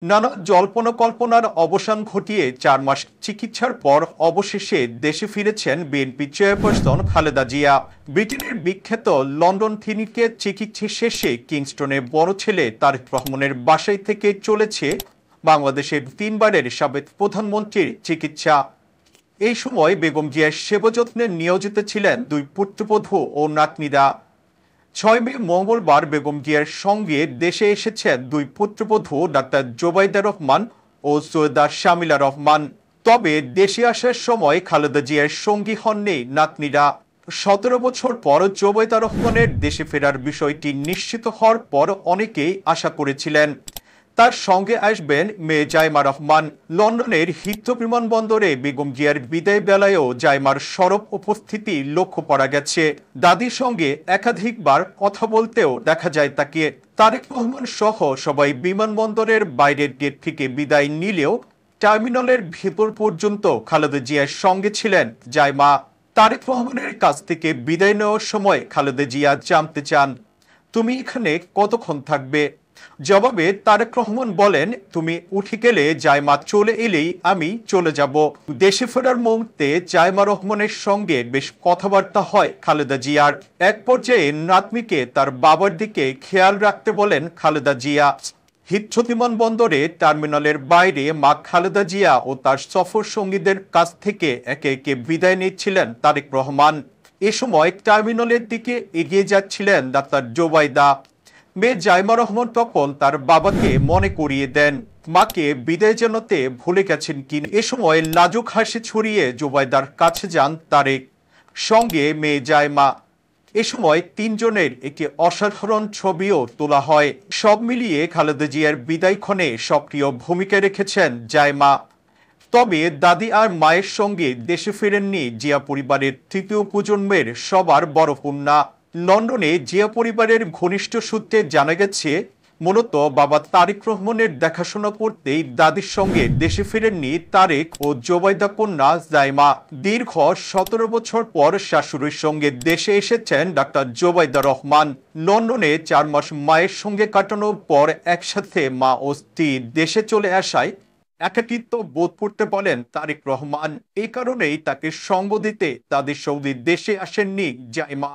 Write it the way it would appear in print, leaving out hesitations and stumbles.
নানা জল্পনা কল্পনার অবসান ঘটিয়ে 4 মাস চিকিৎসার পর অবশেষে দেশে ফিরেছেন বিএনপি চেয়ারপারসন খালেদা জিয়া। ব্রিটেনের বিখ্যাত লন্ডন ক্লিনিকে চিকিৎসা শেষে কিংস্টনে বড় ছেলে তারেক রহমানের বাসায় থেকে চলেছে বাংলাদেশের 3বারের সাবেক প্রধানমন্ত্রীর চিকিৎসা। এই সময় বেগম জিয়ার সেবা যত্নে নিয়োজিত ছিলেন 2 পুত্রবধূ ও নাতনিরা। 6 মে মঙ্গলবার বেগম জিয়ার সঙ্গে দেশে এসেছেন 2 পুত্রবধূ ডাক্তার জোবাইদা রহমান ও সৈয়দা শামিলা রহমান। তবে দেশে আসার সময় খালেদা জিয়ার সঙ্গী হননি নাতনিরা। 17 বছর পর জোবাইদা রহমানের দেশে ফেরার বিষয়টি নিশ্চিত হওয়ার পর অনেকেই আশা করেছিলেন তার সঙ্গে আসবেন মেয়ে জাইমা রহমান। লন্ডনের হিথ্রো বিমানবন্দরে বেগম জিয়ার বিদায় বেলায়ও জাইমার সরব উপস্থিতি লক্ষ্য করা গেছে। দাদির সঙ্গে একাধিকবার কথা বলতেও দেখা যায় তাকে। তারেক রহমান সহ সবাই বিমানবন্দরের বাইরের গেট থেকে বিদায় নিলেও টার্মিনালের ভেতর পর্যন্ত খালেদা জিয়ার সঙ্গে ছিলেন জাইমা। তারেক রহমানের কাছ থেকে বিদায় নেওয়ার সময় খালেদা জিয়া জানতে চান, তুমি এখানে কতক্ষণ থাকবে? জবাবে তারেক রহমান বলেন, তুমি উঠে গেলে জাইমা চলে এলেই আমি চলে যাব। দেশে ফেরার মুহূর্তে জাইমা রহমানের সঙ্গে বেশ কথাবার্তা হয় খালেদা জিয়ার। এক পর্যায়ে নাতনিকে তার বাবার দিকে খেয়াল রাখতে বলেন খালেদা জিয়া। হিথ্রো বিমানবন্দরে টার্মিনালের বাইরে মা খালেদা জিয়া ও তার সফর সঙ্গীদের কাছ থেকে একে একে বিদায় নিচ্ছিলেন তারেক রহমান। এ সময় টার্মিনালের দিকে এগিয়ে যাচ্ছিলেন ডাক্তার জোবাইদা। মেয়ে জাইমা রহমান তখন তার বাবাকে মনে করিয়ে দেন মাকে বিদায় জানাতে ভুলে গেছেন কিনা। এ সময় লাজুক হাসি ছড়িয়ে জোবাইদার কাছে যান তারেক, সঙ্গে মেয়ে জাইমা। এ সময় 3জনের একটি অসাধারণ ছবিও তোলা হয়। সব মিলিয়ে খালেদা জিয়ার বিদায়ক্ষণে সক্রিয় ভূমিকা রেখেছেন জাইমা। তবে দাদি আর মায়ের সঙ্গে দেশে ফেরেননি জিয়া পরিবারের 3য় প্রজন্মের সবার বড় কন্যা। লন্ডনে জিয়া পরিবারের ঘনিষ্ঠ সূত্রে জানা গেছে, মূলত বাবা তারেক রহমানের দেখাশোনা করতেই দাদির সঙ্গে দেশে ফেরেননি তারেক ও জোবাইদা কন্যা জাইমা। দীর্ঘ 17 বছর পর শাশুড়ির সঙ্গে দেশে এসেছেন ডাক্তার জোবাইদা রহমান। লন্ডনে 4 মাস মায়ের সঙ্গে কাটানোর পর একসাথে মা ও স্ত্রী দেশে চলে আসায় একাকিত্ব বোধ করতে বলেন তারেক রহমান। এই কারণেই তাকে সঙ্গ দিতে তাদের সঙ্গে দেশে আসেননি জাইমা।